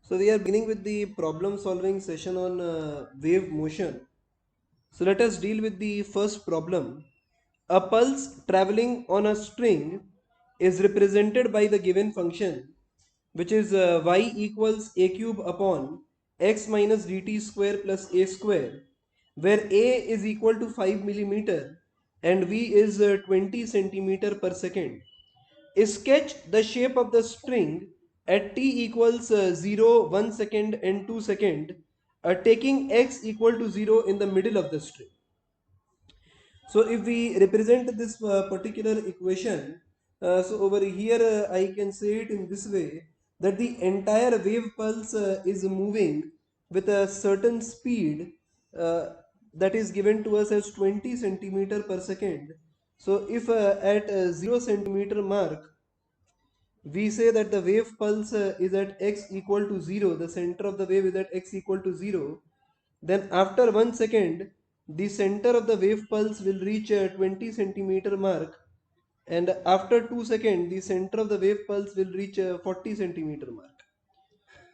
So we are beginning with the problem solving session on wave motion. So let us deal with the first problem. A pulse traveling on a string is represented by the given function, which is y equals a cube upon x minus dt square plus a square, where a is equal to 5 millimeter and v is 20 centimeter per second. Sketch the shape of the string at t equals 0, 1 second and 2 second, taking x equal to 0 in the middle of the string. So if we represent this particular equation, so over here I can say it in this way, that the entire wave pulse is moving with a certain speed uh, that is given to us as 20 centimeter per second. So if at 0 centimeter mark we say that the wave pulse is at x equal to 0, the center of the wave is at x equal to 0, then after 1 second, the center of the wave pulse will reach a 20 centimeter mark, and after 2 seconds, the center of the wave pulse will reach a 40 centimeter mark.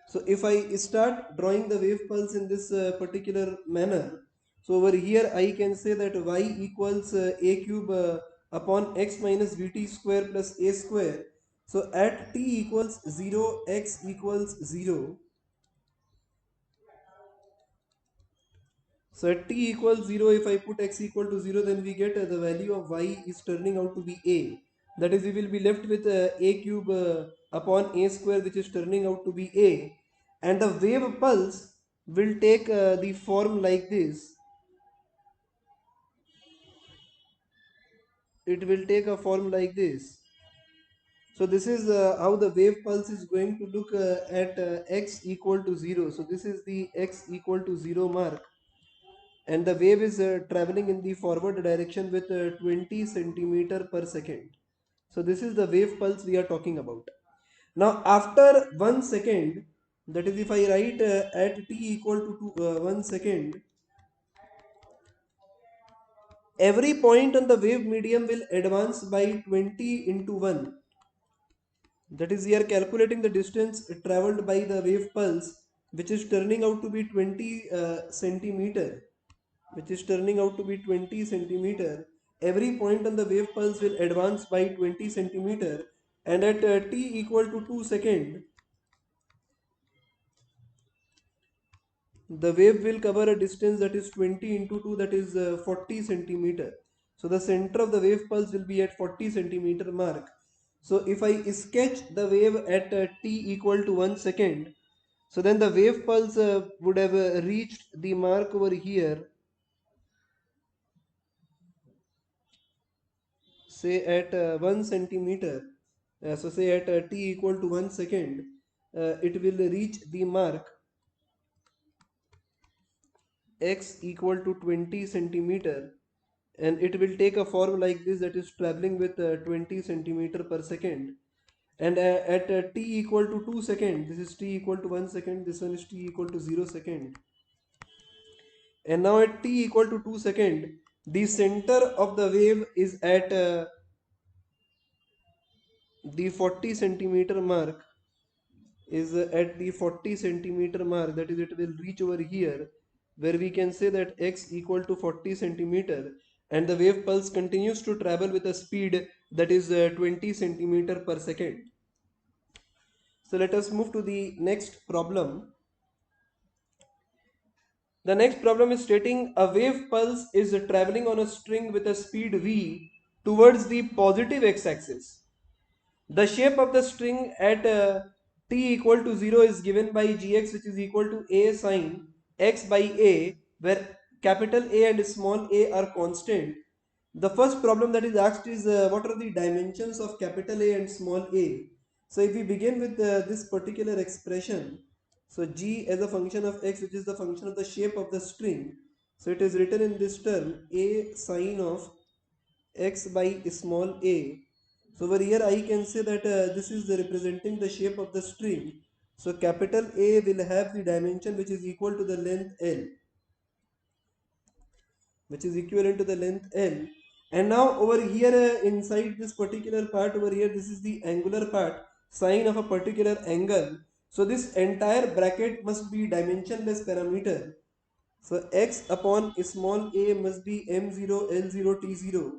So if I start drawing the wave pulse in this particular manner, so over here I can say that y equals a cube upon x minus vt square plus a square. So at t equals 0, x equals 0. So at t equals 0, if I put x equal to 0, then we get the value of y is turning out to be a. That is, we will be left with a cube upon a square, which is turning out to be a. And the wave pulse will take the form like this. It will take a form like this. So this is how the wave pulse is going to look at x equal to 0. So this is the x equal to 0 mark, and the wave is traveling in the forward direction with 20 centimeter per second. So this is the wave pulse we are talking about. Now after 1 second, that is if I write at t equal to 1 second, every point on the wave medium will advance by 20 into 1. That is, we are calculating the distance traveled by the wave pulse, which is turning out to be 20 centimeter, which is turning out to be 20 centimeter. Every point on the wave pulse will advance by 20 centimeter, and at t equal to 2 second, the wave will cover a distance that is 20 into 2, that is 40 centimeter. So the center of the wave pulse will be at 40 centimeter mark. So if I sketch the wave at t equal to 1 second, so then the wave pulse would have reached the mark over here, say at 1 centimeter. So say at t equal to 1 second, it will reach the mark x equal to 20 centimeter, and it will take a form like this, that is traveling with 20 centimeter per second. And at t equal to 2 second, this is t equal to 1 second, this one is t equal to 0 second, and now at t equal to 2 second, the center of the wave is at the 40 centimeter mark, is at the 40 centimeter mark, that is it will reach over here, where we can say that x equal to 40 centimeter, and the wave pulse continues to travel with a speed that is 20 centimeter per second. So let us move to the next problem. The next problem is stating a wave pulse is traveling on a string with a speed v towards the positive x-axis. The shape of the string at t equal to 0 is given by gx, which is equal to a sine x by a, where capital A and small a are constant. The first problem that is asked is what are the dimensions of capital A and small a. So if we begin with this particular expression, so g as a function of x, which is the function of the shape of the string, so it is written in this term a sine of x by small a. So over here I can say that this is representing the shape of the string. So capital A will have the dimension which is equal to the length L, which is equivalent to the length L. And now over here inside this particular part over here, this is the angular part, sine of a particular angle. So this entire bracket must be dimensionless parameter. So x upon small a must be m0, l0, t0.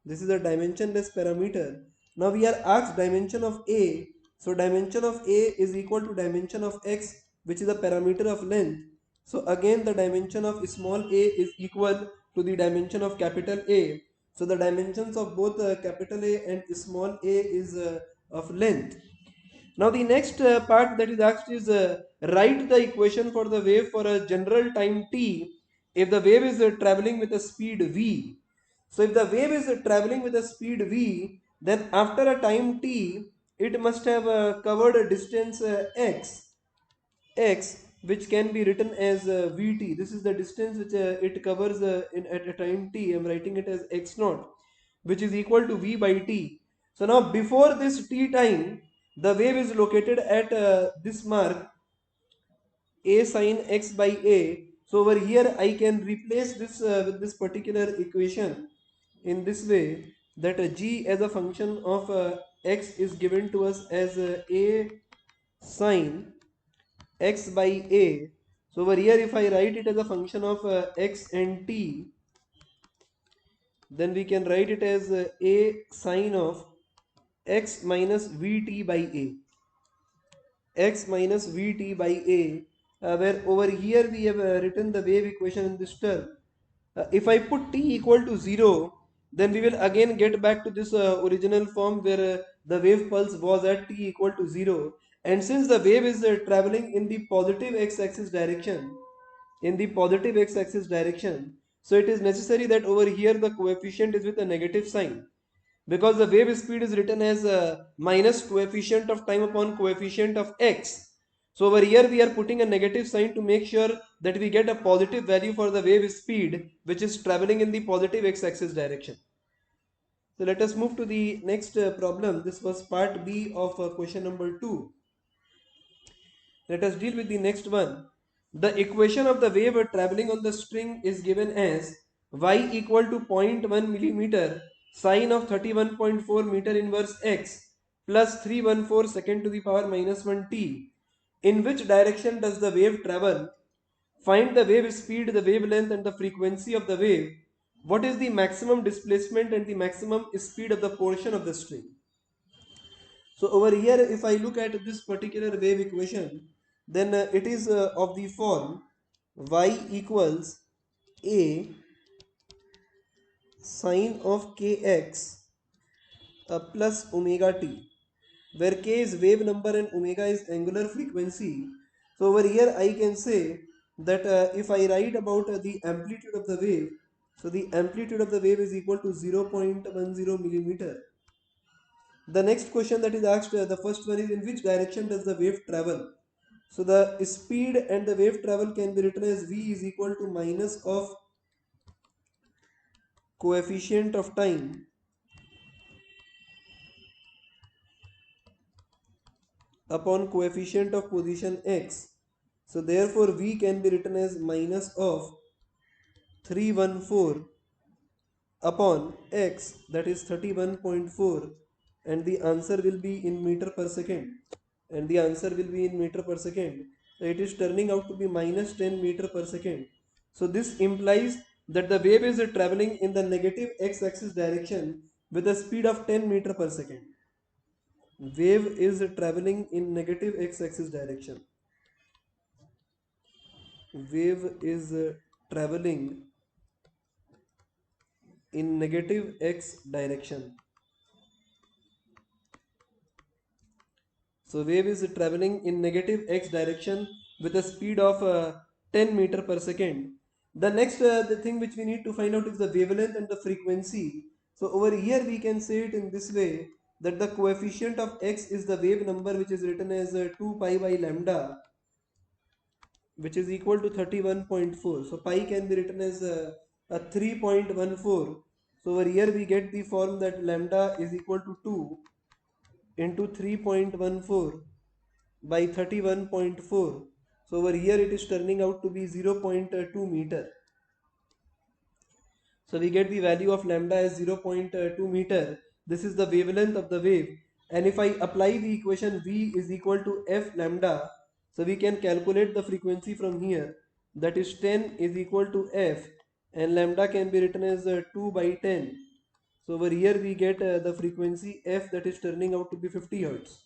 This is a dimensionless parameter. Now we are asked dimension of A. So dimension of A is equal to dimension of X, which is a parameter of length. So again the dimension of small a is equal to the dimension of capital A. So the dimensions of both capital A and small a is of length. Now the next part that is asked is write the equation for the wave for a general time t if the wave is traveling with a speed v. So if the wave is traveling with a speed v, then after a time t, it must have covered a distance x, which can be written as vt. This is the distance which it covers at a time t. I am writing it as x naught, which is equal to v by t. So now before this t time, the wave is located at this mark a sine x by a. So over here I can replace this with this particular equation in this way, that g as a function of x is given to us as a sine x by a. So over here if I write it as a function of x and t, then we can write it as a sine of x minus vt by a. X minus vt by a, where over here we have written the wave equation in this term. If I put t equal to 0, then we will again get back to this original form where the wave pulse was at t equal to 0. And since the wave is traveling in the positive x-axis direction, so it is necessary that over here the coefficient is with a negative sign, because the wave speed is written as minus coefficient of time upon coefficient of x. So over here we are putting a negative sign to make sure that we get a positive value for the wave speed which is traveling in the positive x-axis direction. So let us move to the next problem. This was part B of question number 2. Let us deal with the next one. The equation of the wave traveling on the string is given as y equal to 0.1 millimeter sine of 31.4 meter inverse x plus 314 second to the power minus 1 t. In which direction does the wave travel? Find the wave speed, the wavelength, and the frequency of the wave. What is the maximum displacement and the maximum speed of the portion of the string? So over here, if I look at this particular wave equation, then it is of the form y equals a sine of kx plus omega t, where k is wave number and omega is angular frequency. So over here I can say that if I write about the amplitude of the wave, so the amplitude of the wave is equal to 0.10 millimeter. The next question that is asked, the first one is, in which direction does the wave travel? So the speed and the wave travel can be written as v is equal to minus of coefficient of time upon coefficient of position x. So therefore v can be written as minus of 314 upon x, that is 31.4, and the answer will be in meter per second, so it is turning out to be minus 10 meter per second. So this implies that the wave is traveling in the negative x-axis direction with a speed of 10 meter per second. Wave is traveling in negative x-axis direction. Wave is traveling in negative x direction. So wave is traveling in negative x direction with a speed of 10 meter per second. The next the thing which we need to find out is the wavelength and the frequency. So over here we can say it in this way, that the coefficient of x is the wave number which is written as 2 pi by lambda, which is equal to 31.4. So pi can be written as a 3.14. So over here we get the form that lambda is equal to 2 into 3.14 by 31.4. So over here it is turning out to be 0.2 meter. So we get the value of lambda as 0.2 meter. This is the wavelength of the wave. And if I apply the equation V is equal to F lambda, so we can calculate the frequency from here. That is 10 is equal to F, and lambda can be written as 2 by 10. So over here we get the frequency F, that is turning out to be 50 Hertz.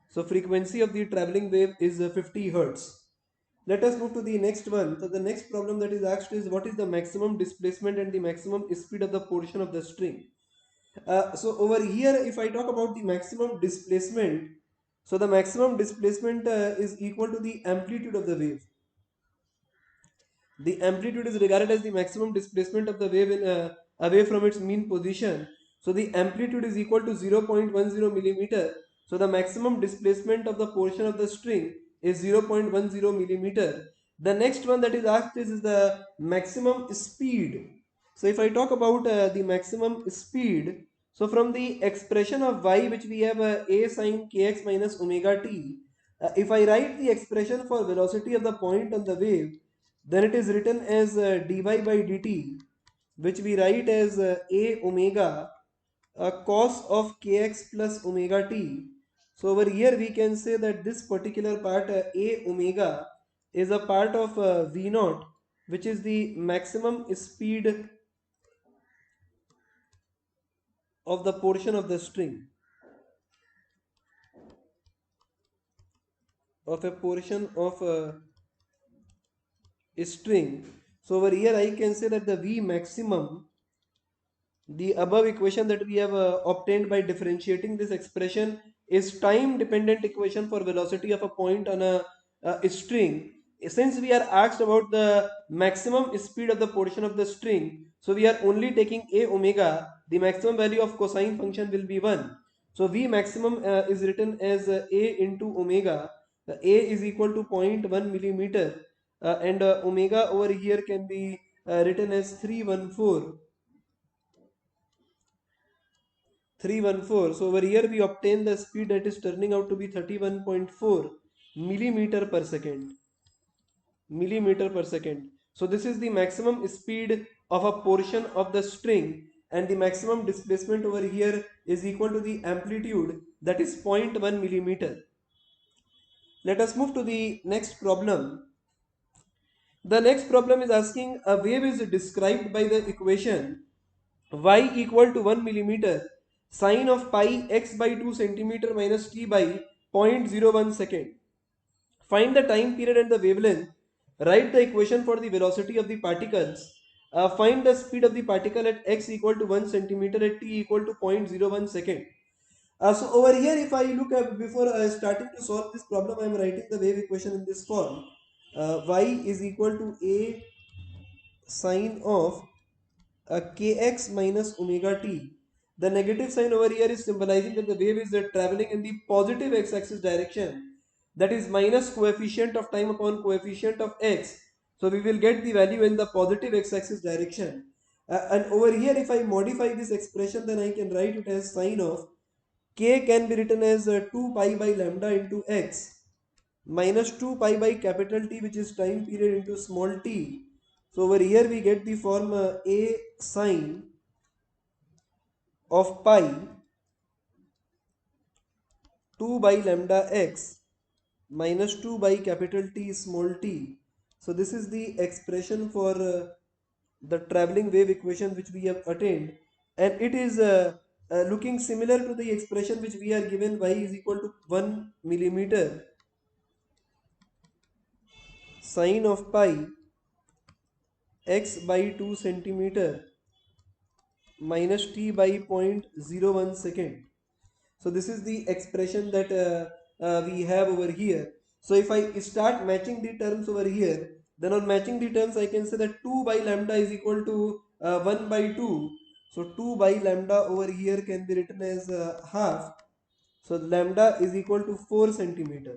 So frequency of the traveling wave is 50 Hertz. Let us move to the next one. So the next problem that is asked is, what is the maximum displacement and the maximum speed of the portion of the string? So over here, if I talk about the maximum displacement, so the maximum displacement is equal to the amplitude of the wave. The amplitude is regarded as the maximum displacement of the wave away from its mean position. So the amplitude is equal to 0.10 millimeter. So the maximum displacement of the portion of the string is 0.10 millimeter. The next one that is asked is the maximum speed. So if I talk about the maximum speed, so from the expression of y, which we have a sine kx minus omega t, if I write the expression for velocity of the point on the wave, then it is written as dy by dt, which we write as a omega cos of kx plus omega t. So over here we can say that this particular part a omega is a part of v naught, which is the maximum speed of the portion of the string, of a portion of a string. So over here I can say that the v maximum, the above equation that we have obtained by differentiating this expression, is time dependent equation for velocity of a point on a string. Since we are asked about the maximum speed of the portion of the string, so we are only taking a omega. The maximum value of cosine function will be 1. So v maximum is written as a into omega. A is equal to zero point 0.1 millimeter, and omega over here can be written as 314. So over here we obtain the speed that is turning out to be 31.4 millimeter per second. Millimeter per second. So this is the maximum speed of a portion of the string, and the maximum displacement over here is equal to the amplitude, that is zero point 0.1 millimeter. Let us move to the next problem. The next problem is asking, a wave is described by the equation y equal to 1 millimeter sine of pi x by 2 centimeter minus t by 0.01 second. Find the time period and the wavelength. Write the equation for the velocity of the particles. Find the speed of the particle at x equal to 1 centimeter at t equal to 0.01 second. So over here, if I look at, before starting to solve this problem, I am writing the wave equation in this form. Y is equal to a sine of kx minus omega t. The negative sign over here is symbolizing that the wave is traveling in the positive x-axis direction. That is minus coefficient of time upon coefficient of x. So we will get the value in the positive x-axis direction. And over here, if I modify this expression, then I can write it as sine of k can be written as 2 pi by lambda into x minus 2 pi by capital T, which is time period, into small t. So over here we get the form a sine of pi 2 by lambda x minus 2 by capital T small t. So this is the expression for the traveling wave equation which we have attained, and it is looking similar to the expression which we are given, y is equal to 1 millimeter sine of pi x by 2 centimeter minus t by 0.01 second. So this is the expression that we have over here. So if I start matching the terms over here, then on matching the terms I can say that 2 by lambda is equal to 1 by 2. So 2 by lambda over here can be written as half. So lambda is equal to 4 centimeter.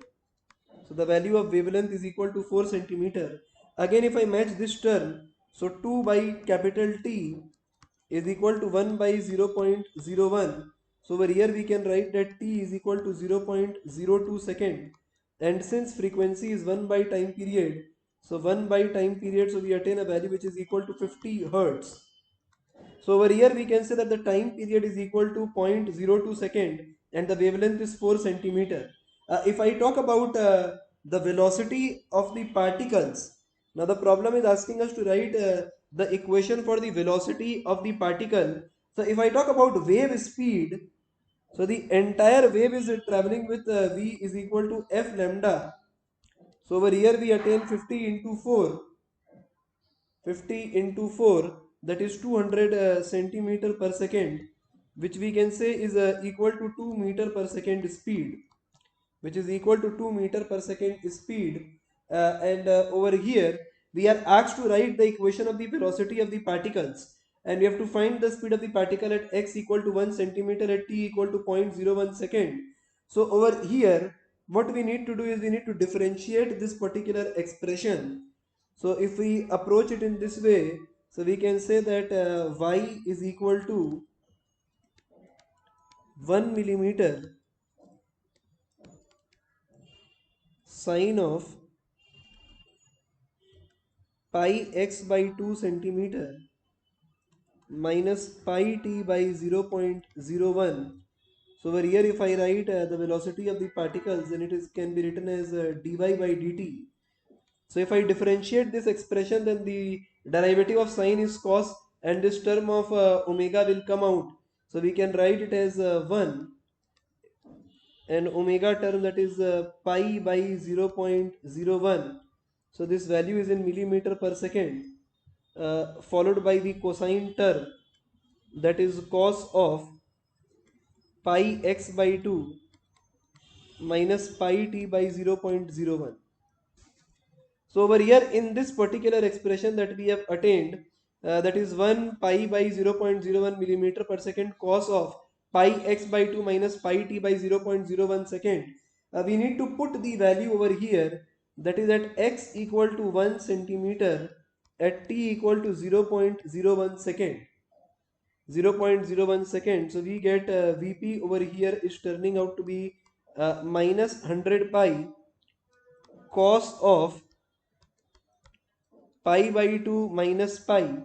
So the value of wavelength is equal to 4 centimeter. Again, if I match this term, so 2 by capital T is equal to 1 by 0.01. So over here we can write that T is equal to 0.02 second. And since frequency is 1 by time period, so 1 by time period, so we attain a value which is equal to 50 Hertz. So over here we can say that the time period is equal to 0.02 second and the wavelength is 4 centimeter. If I talk about the velocity of the particles, now the problem is asking us to write the equation for the velocity of the particle. So if I talk about wave speed, so the entire wave is traveling with v is equal to f lambda. So over here we attain 50 into 4, 50 into 4, that is 200 centimeter per second, which we can say is equal to 2 meter per second speed, which is equal to 2 meter per second speed. And over here we are asked to write the equation of the velocity of the particles, and we have to find the speed of the particle at x equal to 1 centimeter at t equal to 0.01 second. So over here what we need to do is we need to differentiate this particular expression. So if we approach it in this way, so we can say that y is equal to 1 millimeter sine of pi x by 2 centimeter minus pi t by 0.01. So over here if I write the velocity of the particles, then it is can be written as dy by dt. So if I differentiate this expression, then the derivative of sine is cos, and this term of omega will come out. So we can write it as 1, and omega term, that is pi by 0.01. So this value is in millimeter per second, followed by the cosine term, that is cos of pi x by 2 minus pi t by 0.01. So over here in this particular expression that we have attained, that is 1 pi by 0.01 millimeter per second cos of pi x by 2 minus pi t by 0.01 second, we need to put the value over here, that is at x equal to 1 centimeter at t equal to 0.01 second. 0.01 second. So we get Vp over here is turning out to be minus 100 pi cos of pi by 2 minus pi,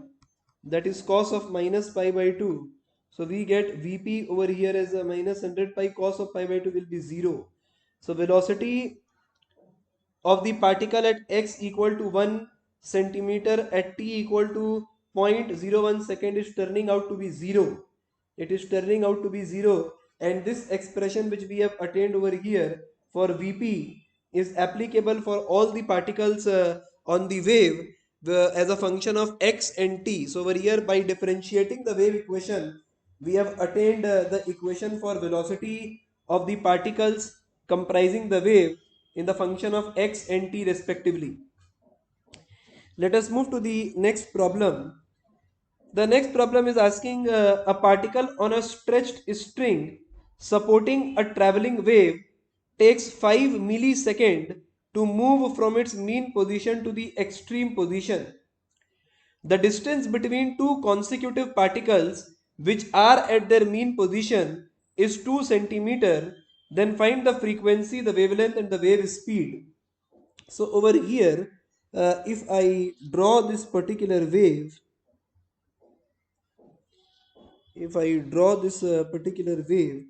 that is cos of minus pi by 2. So we get Vp over here as a minus 100 pi cos of pi by 2 will be 0. So velocity of the particle at x equal to 1 centimeter at t equal to 0.01 second is turning out to be 0. It is turning out to be 0, and this expression which we have attained over here for Vp is applicable for all the particles on the wave as a function of x and t. So over here by differentiating the wave equation, we have attained the equation for velocity of the particles comprising the wave in the function of x and t respectively. Let us move to the next problem. The next problem is asking a particle on a stretched string supporting a traveling wave takes 5 milliseconds to move from its mean position to the extreme position. The distance between two consecutive particles which are at their mean position is 2 centimeter. Then find the frequency, the wavelength and the wave speed. So over here, if I draw this particular wave, if I draw this particular wave,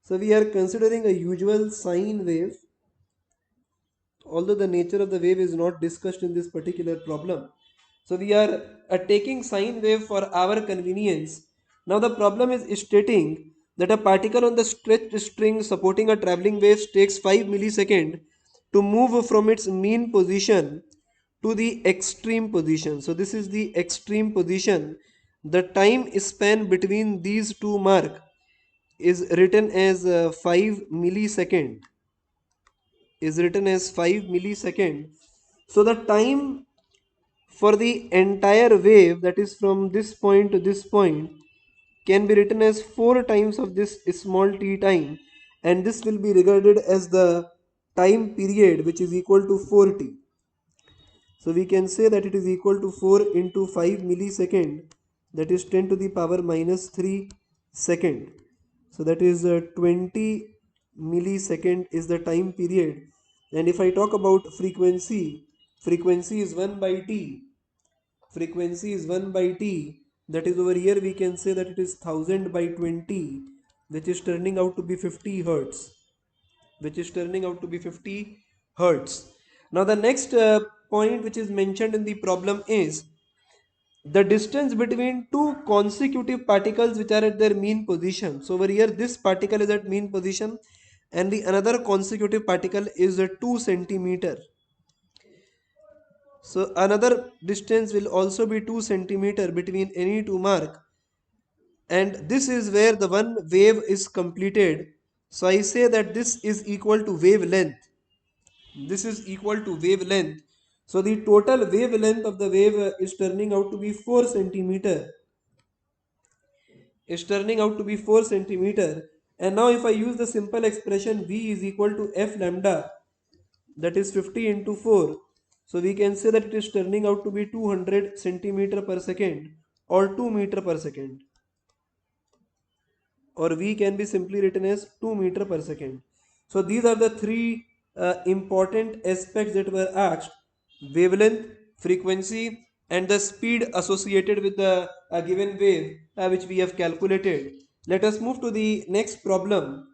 so we are considering a usual sine wave, although the nature of the wave is not discussed in this particular problem. So we are taking sine wave for our convenience. Now the problem is stating that a particle on the stretched string supporting a traveling wave takes 5 milliseconds to move from its mean position to the extreme position. So this is the extreme position. The time span between these two mark is written as 5 millisecond, is written as 5 millisecond. So the time for the entire wave, that is from this point to this point, can be written as 4 times of this small t time, and this will be regarded as the time period which is equal to 4t. So we can say that it is equal to 4 into 5 millisecond, that is 10 to the power minus 3 second. So that is 20 millisecond is the time period. And if I talk about frequency, frequency is 1 by t. Frequency is 1 by t. That is, over here we can say that it is 1000 by 20, which is turning out to be 50 hertz, which is turning out to be 50 hertz. Now the next point which is mentioned in the problem is the distance between two consecutive particles which are at their mean position. So over here this particle is at mean position and the another consecutive particle is a 2 centimeter. So another distance will also be 2 centimeter between any two mark, and this is where the one wave is completed. So I say that this is equal to wavelength. This is equal to wavelength. So the total wavelength of the wave is turning out to be 4 centimeter. Is turning out to be 4 centimeter. And now if I use the simple expression V is equal to F lambda, that is 50 into 4. So we can say that it is turning out to be 200 centimeter per second or 2 meter per second. Or V can be simply written as 2 meter per second. So these are the three important aspects that were asked: wavelength, frequency, and the speed associated with the given wave which we have calculated. Let us move to the next problem.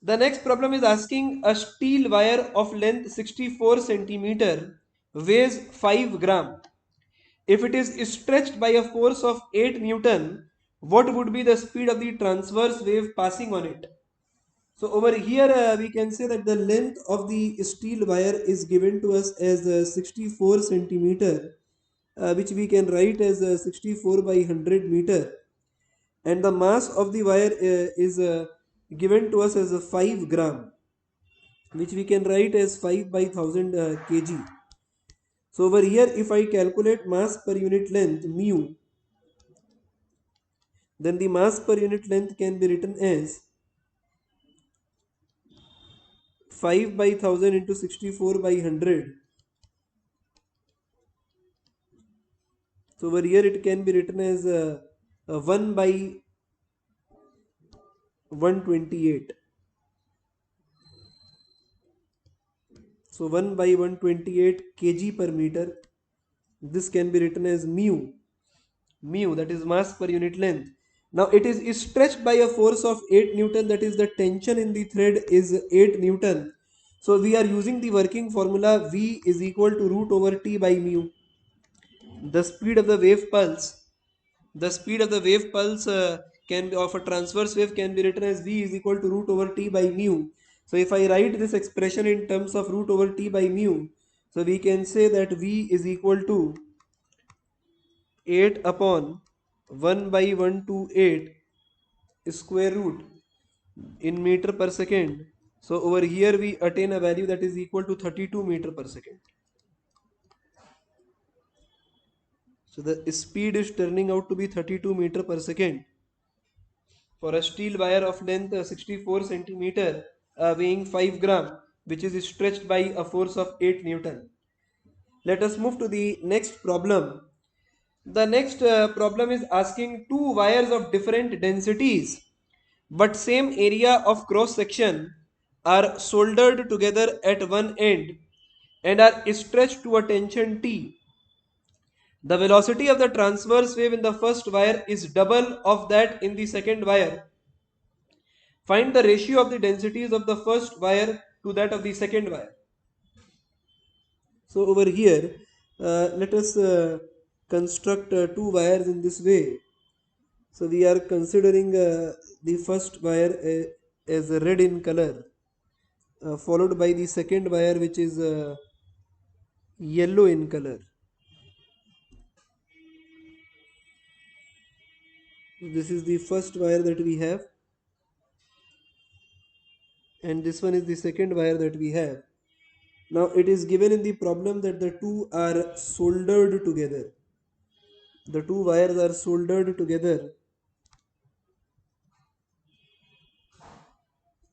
The next problem is asking a steel wire of length 64 centimeter weighs 5 gram. If it is stretched by a force of 8 Newton, what would be the speed of the transverse wave passing on it? So over here we can say that the length of the steel wire is given to us as 64 centimeter, which we can write as 64 by 100 meter, and the mass of the wire is given to us as 5 gram, which we can write as 5 by 1000 kg. So over here if I calculate mass per unit length mu, then the mass per unit length can be written as 5 by 1000 into 64 by 100. So over here it can be written as 1 by 128. So 1 by 128 kg per meter. This can be written as mu. Mu, that is mass per unit length. Now it is stretched by a force of 8 Newton, that is the tension in the thread is 8 Newton. So we are using the working formula V is equal to root over T by mu. The speed of the wave pulse, the speed of the wave pulse can be of a transverse wave can be written as V is equal to root over T by mu. So if I write this expression in terms of root over T by mu, so we can say that V is equal to 8 upon 1 by 128 square root in meter per second. So over here we attain a value that is equal to 32 meter per second. So the speed is turning out to be 32 meter per second for a steel wire of length 64 centimeter weighing 5 gram, which is stretched by a force of 8 Newton. Let us move to the next problem. The next problem is asking two wires of different densities but same area of cross section are soldered together at one end and are stretched to a tension T. The velocity of the transverse wave in the first wire is double of that in the second wire. Find the ratio of the densities of the first wire to that of the second wire. So over here, let us construct two wires in this way. So we are considering the first wire as red in color, followed by the second wire which is yellow in color. This is the first wire that we have, and this one is the second wire that we have. Now it is given in the problem that the two are soldered together. The two wires are soldered together.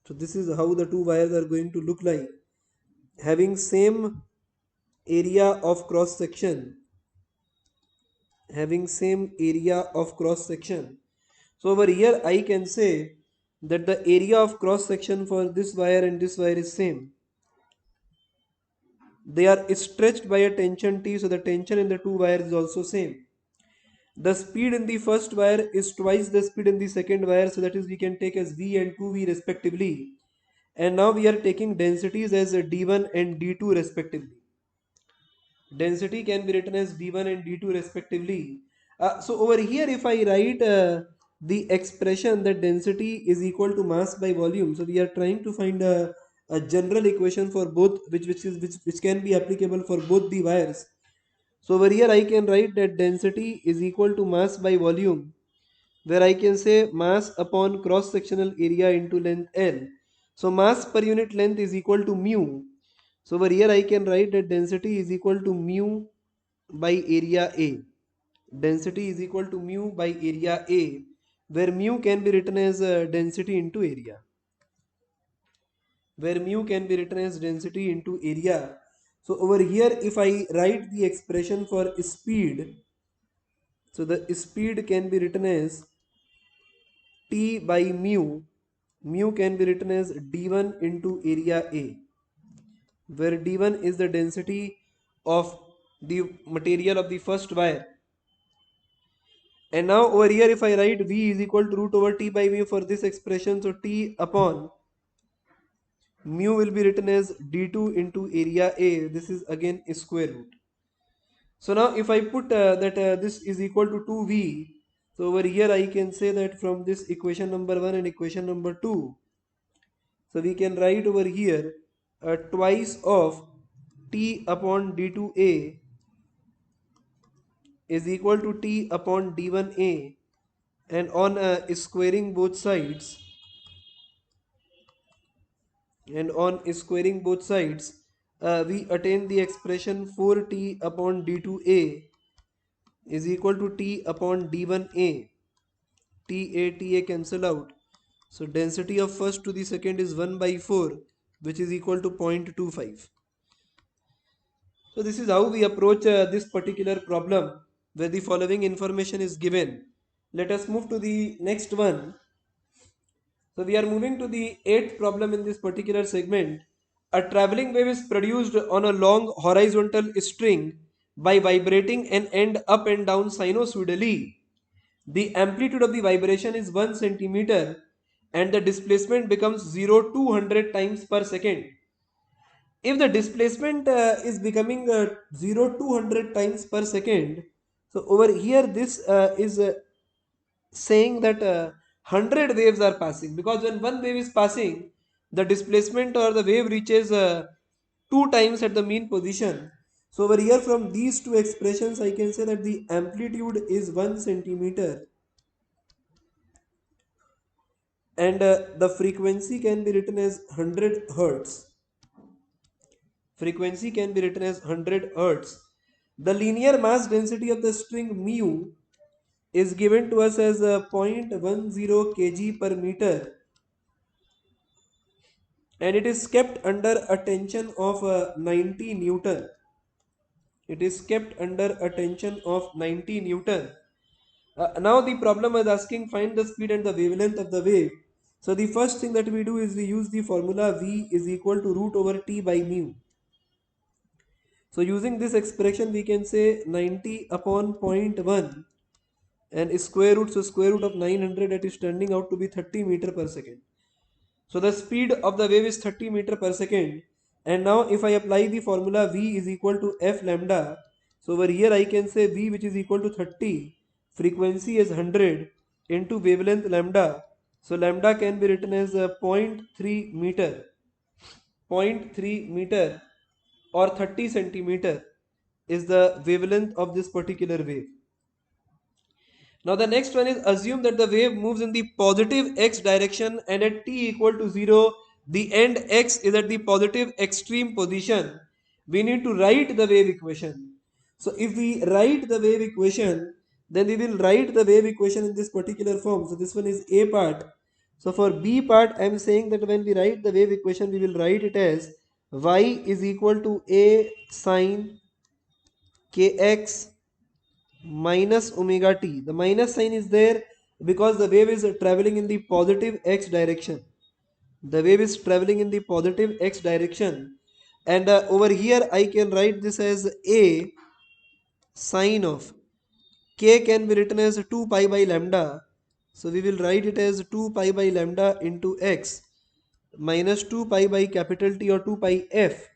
So this is how the two wires are going to look like, having same area of cross section, having same area of cross section. So over here I can say that the area of cross section for this wire and this wire is same. They are stretched by a tension T, so the tension in the two wires is also same. the speed in the first wire is twice the speed in the second wire, so that is we can take as V and 2V respectively. And now we are taking densities as d1 and d2 respectively. Density can be written as d1 and d2 respectively. So over here if I write the expression that density is equal to mass by volume, so we are trying to find a general equation for both, which can be applicable for both the wires. So over here I can write that density is equal to mass by volume, where I can say mass upon cross sectional area into length L. So mass per unit length is equal to mu. So over here I can write that density is equal to mu by area A. Density is equal to mu by area A, where mu can be written as density into area. Where mu can be written as density into area. So over here if I write the expression for speed, so the speed can be written as T by mu. Mu can be written as d1 into area A, where d1 is the density of the material of the first wire. And now over here if I write V is equal to root over T by mu for this expression, so T upon mu will be written as d2 into area A. This is again a square root. So now if I put that this is equal to 2V, so over here I can say that from this equation number 1 and equation number 2, so we can write over here twice of T upon d2A is equal to T upon d1A, and on squaring both sides, we attain the expression 4T upon d2A is equal to T upon d1A. Ta cancel out. So density of first to the second is 1 by 4, which is equal to 0.25. So this is how we approach this particular problem, where the following information is given. Let us move to the next one. So we are moving to the eighth problem in this particular segment. A traveling wave is produced on a long horizontal string by vibrating an end up and down sinusoidally. The amplitude of the vibration is 1 centimeter and the displacement becomes 0 to 100 times per second. If the displacement is becoming 0 to 100 times per second, so over here this is saying that 100 waves are passing, because when one wave is passing, the displacement or the wave reaches 2 times at the mean position. So over here from these two expressions I can say that the amplitude is 1 centimeter and the frequency can be written as 100 hertz. Frequency can be written as 100 hertz. The linear mass density of the string mu is given to us as 0.10 kg per meter, and it is kept under a tension of 90 Newton. It is kept under a tension of 90 Newton. Now the problem is asking find the speed and the wavelength of the wave. So the first thing that we do is we use the formula V is equal to root over T by mu. So using this expression we can say 90 upon 0.1 and square root, so square root of 900, that is turning out to be 30 meter per second. So the speed of the wave is 30 meter per second, and now if I apply the formula V is equal to F lambda, so over here I can say V, which is equal to 30, frequency is 100 into wavelength lambda, so lambda can be written as 0.3 meter. 0.3 meter or 30 centimeter is the wavelength of this particular wave. Now the next one is assume that the wave moves in the positive x direction and at t equal to 0, the end x is at the positive extreme position. We need to write the wave equation. So if we write the wave equation, then we will write the wave equation in this particular form. So this one is A part. So for B part, I am saying that when we write the wave equation, we will write it as y is equal to A sine kx minus omega t. The minus sign is there because the wave is traveling in the positive x direction. The wave is traveling in the positive x direction, and over here I can write this as a sine of k can be written as 2 pi by lambda. So we will write it as 2 pi by lambda into x minus 2 pi by capital T or 2 pi f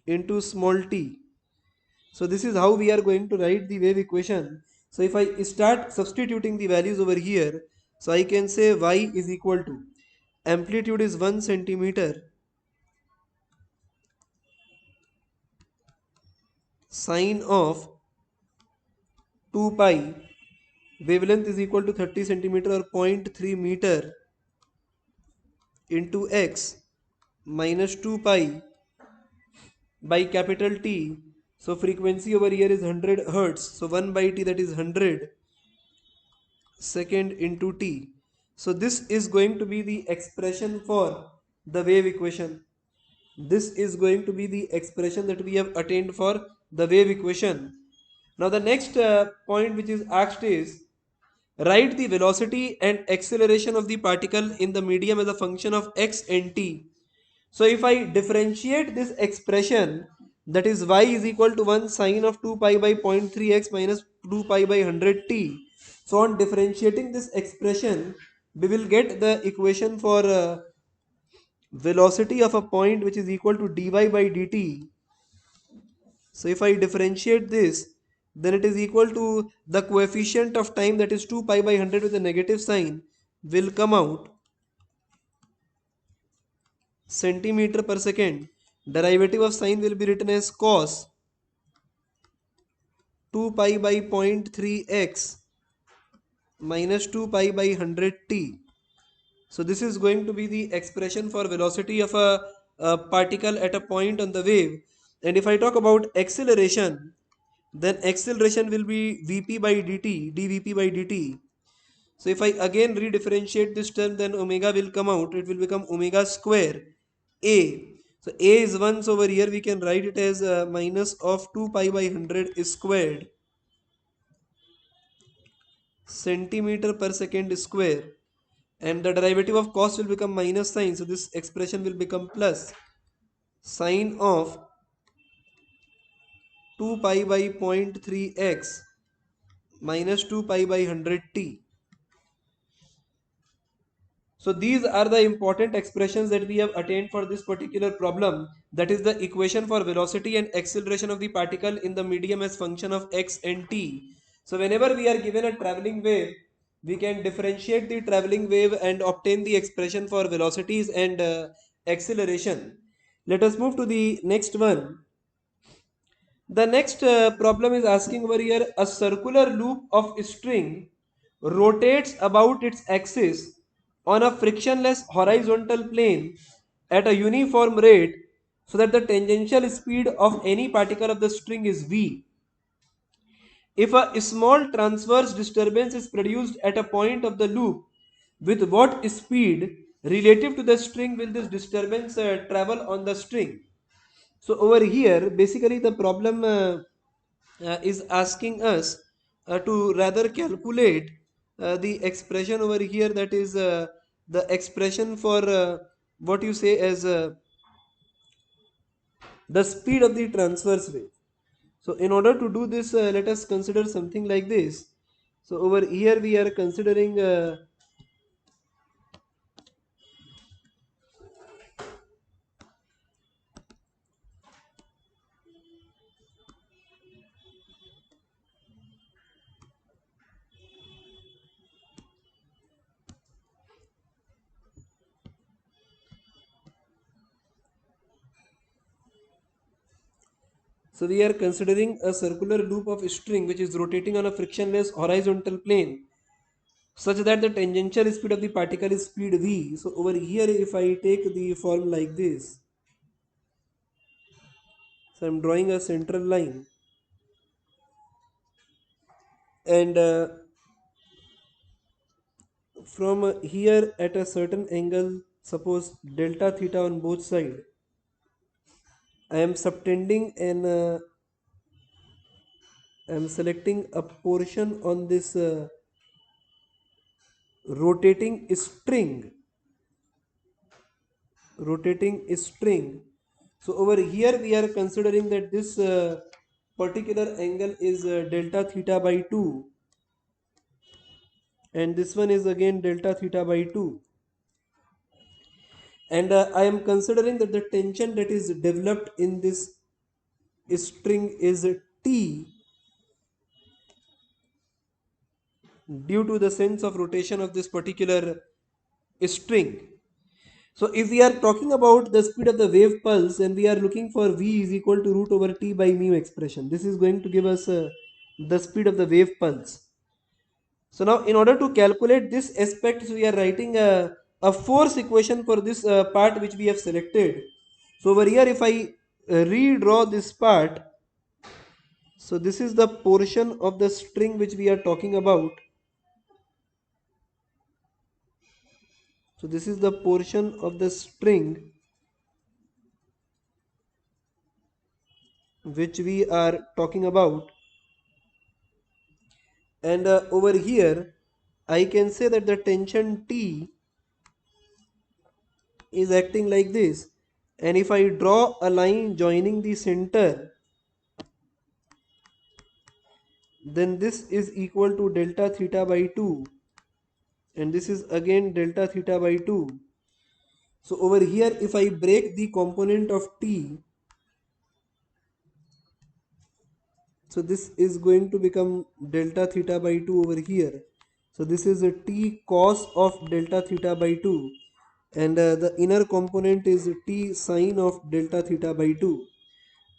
into small t. So this is how we are going to write the wave equation. So if I start substituting the values over here, so I can say y is equal to amplitude is 1 centimeter, sine of 2 pi, wavelength is equal to 30 centimeter or zero point 0.3 meter into x minus 2 pi by capital T. So frequency over here is 100 hertz. So 1 by T, that is 100 second into T. So this is going to be the expression for the wave equation. This is going to be the expression that we have attained for the wave equation. Now the next point which is asked is, write the velocity and acceleration of the particle in the medium as a function of x and t. So if I differentiate this expression, that is y is equal to 1 sine of 2 pi by 0.3x minus 2 pi by 100t. So on differentiating this expression, we will get the equation for velocity of a point which is equal to dy by dt. So if I differentiate this, then it is equal to the coefficient of time, that is 2 pi by 100 with a negative sign, will come out centimeter per second. Derivative of sine will be written as cos 2 pi by 0.3x minus 2 pi by 100t. So this is going to be the expression for velocity of a particle at a point on the wave. And if I talk about acceleration, then acceleration will be Vp by dt, dVp by dt. So if I again redifferentiate this term, then omega will come out. It will become omega square A. So A is 1, so over here we can write it as minus of 2 pi by 100 squared centimeter per second square. And the derivative of cos will become minus sign. So this expression will become plus sine of 2 pi by 0.3x minus 2 pi by 100t. So these are the important expressions that we have attained for this particular problem. That is the equation for velocity and acceleration of the particle in the medium as function of x and t. So whenever we are given a traveling wave, we can differentiate the traveling wave and obtain the expression for velocities and acceleration. Let us move to the next one. The next problem is asking over here, a circular loop of string rotates about its axis on a frictionless horizontal plane at a uniform rate so that the tangential speed of any particle of the string is v. If a small transverse disturbance is produced at a point of the loop, with what speed relative to the string will this disturbance travel on the string? So over here, basically the problem is asking us to rather calculate the expression over here, that is the expression for what you say as the speed of the transverse wave. So in order to do this, let us consider something like this. So over here we are considering a circular loop of string which is rotating on a frictionless horizontal plane such that the tangential speed of the particle is speed v. So over here if I take the form like this, so I'm drawing a central line, and from here at a certain angle, suppose delta theta on both sides, I am subtending and I am selecting a portion on this rotating string. Rotating string. So over here we are considering that this particular angle is delta theta by 2, and this one is again delta theta by 2, and I am considering that the tension that is developed in this string is T due to the sense of rotation of this particular string. So if we are talking about the speed of the wave pulse and we are looking for v is equal to root over t by mu expression, this is going to give us the speed of the wave pulse. So now in order to calculate this aspect, so we are writing a force equation for this part which we have selected. So over here if I redraw this part, so this is the portion of the string which we are talking about. So this is the portion of the string which we are talking about, and over here I can say that the tension T is acting like this, and if I draw a line joining the center, then this is equal to delta theta by 2, and this is again delta theta by 2. So over here if I break the component of T, so this is going to become delta theta by 2 over here. So this is a T cos of delta theta by 2, and the inner component is T sine of delta theta by 2.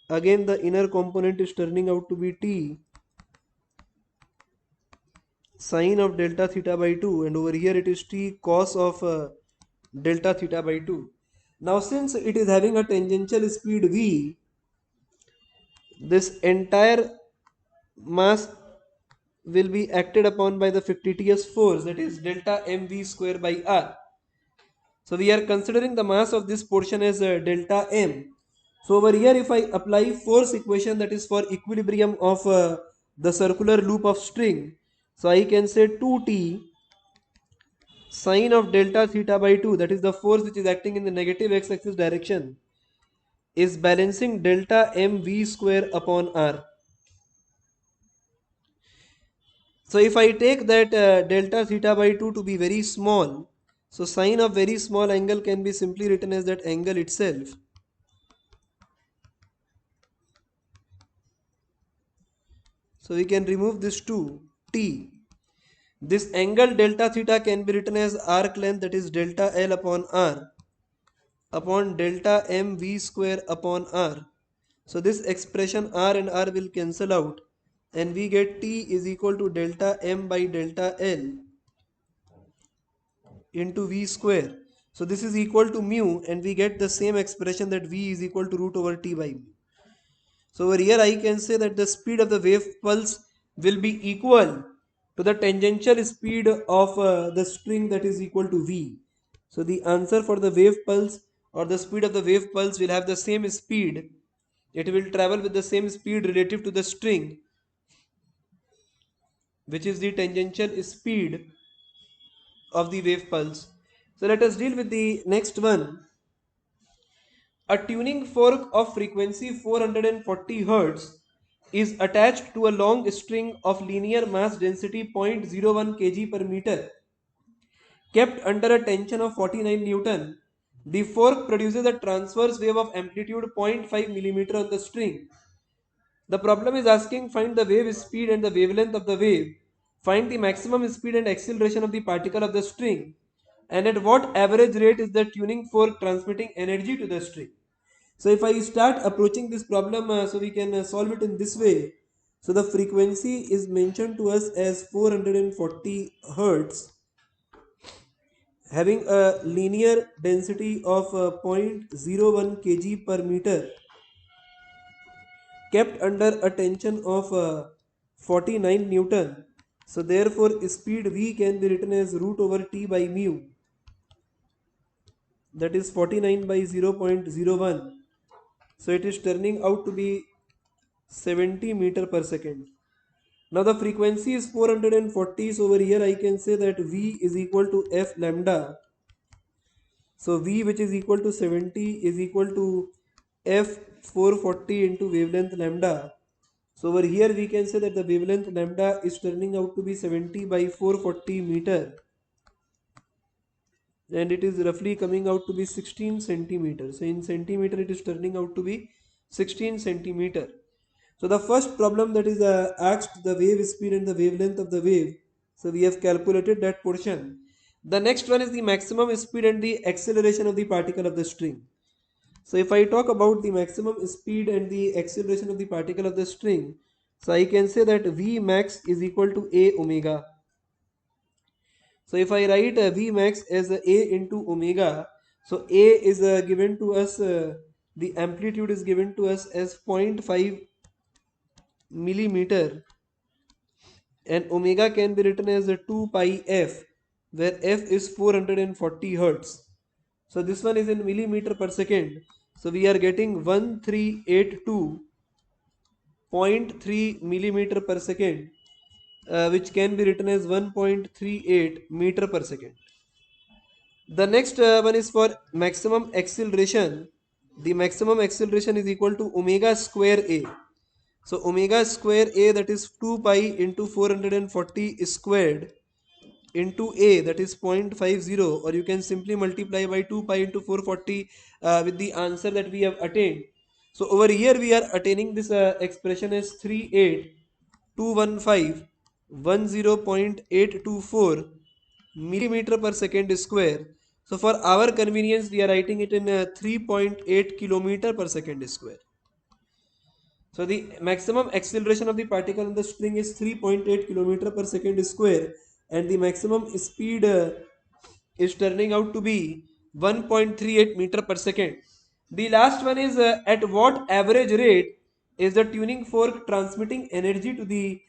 Again the inner component is turning out to be T sine of delta theta by 2, and over here it is T cos of delta theta by 2. Now since it is having a tangential speed v, this entire mass will be acted upon by the fictitious force, that is delta mv square by r. So we are considering the mass of this portion as delta m. So over here if I apply force equation, that is for equilibrium of the circular loop of string, so I can say 2t sine of delta theta by 2, that is the force which is acting in the negative x-axis direction, is balancing delta mv square upon r. So if I take that delta theta by 2 to be very small, so sine of very small angle can be simply written as that angle itself. So we can remove this 2 t. This angle delta theta can be written as arc length, that is delta L upon r upon delta m v square upon r. So this expression r and r will cancel out, and we get t is equal to delta m by delta L into v square. So this is equal to mu, and we get the same expression that v is equal to root over t by mu. So over here I can say that the speed of the wave pulse will be equal to the tangential speed of the string, that is equal to v. So the answer for the wave pulse, or the speed of the wave pulse, will have the same speed. It will travel with the same speed relative to the string, which is the tangential speed of the wave pulse. So let us deal with the next one. A tuning fork of frequency 440 Hz is attached to a long string of linear mass density 0.01 kg per meter, kept under a tension of 49 Newton. The fork produces a transverse wave of amplitude 0.5 millimeter on the string. The problem is asking find the wave speed and the wavelength of the wave, find the maximum speed and acceleration of the particle of the string, and at what average rate is the tuning fork transmitting energy to the string. So if I start approaching this problem, so we can solve it in this way. So the frequency is mentioned to us as 440 Hertz, having a linear density of 0.01 kg per meter, kept under a tension of 49 Newton. So therefore speed v can be written as root over t by mu, that is 49 by 0.01. So it is turning out to be 70 meter per second. Now the frequency is 440, so over here I can say that v is equal to f lambda. So v, which is equal to 70, is equal to f 440 into wavelength lambda. So over here we can say that the wavelength lambda is turning out to be 70 by 440 meter, and it is roughly coming out to be 16 centimeters. So in centimeter it is turning out to be 16 centimeter. So the first problem that is asked, the wave speed and the wavelength of the wave. So we have calculated that portion. The next one is the maximum speed and the acceleration of the particle of the string. So if I talk about the maximum speed and the acceleration of the particle of the string, so I can say that V max is equal to A omega. So if I write V max as A into omega, so A is given to us, the amplitude is given to us as 0.5 millimeter, and omega can be written as a 2 pi f, where f is 440 hertz. So this one is in millimeter per second. So we are getting 1382.3 millimeter per second, which can be written as 1.38 meter per second. The next one is for maximum acceleration. The maximum acceleration is equal to omega square a. So omega square a, that is 2 pi into 440 squared into a, that is 0.50, or you can simply multiply by 2 pi into 440 with the answer that we have attained. So over here we are attaining this expression as 38,215,10.824 millimeter per second square. So for our convenience we are writing it in 3.8 kilometer per second square. So the maximum acceleration of the particle in the string is 3.8 kilometer per second square, and the maximum speed is turning out to be 1.38 meter per second. The last one is at what average rate is the tuning fork transmitting energy to the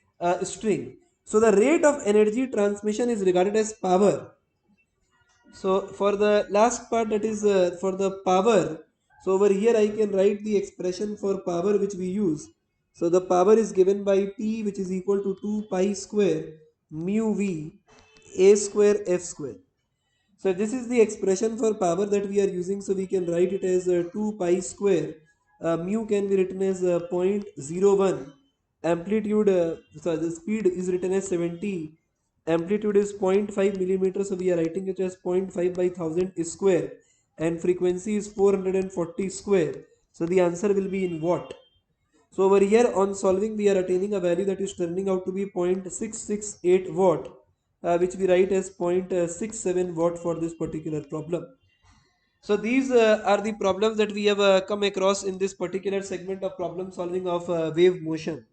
string. So the rate of energy transmission is regarded as power. So for the last part, that is for the power. So over here I can write the expression for power which we use. So the power is given by P, which is equal to 2 pi square mu V A square F square. So this is the expression for power that we are using. So we can write it as 2 pi square. Mu can be written as 0.01. Amplitude, so the speed is written as 70. Amplitude is 0.5 millimeter. So we are writing it as 0.5 by 1000 square. And frequency is 440 square. So the answer will be in watt. So over here on solving we are attaining a value that is turning out to be 0.668 watt, which we write as 0.67 watt for this particular problem. So these are the problems that we have come across in this particular segment of problem solving of wave motion.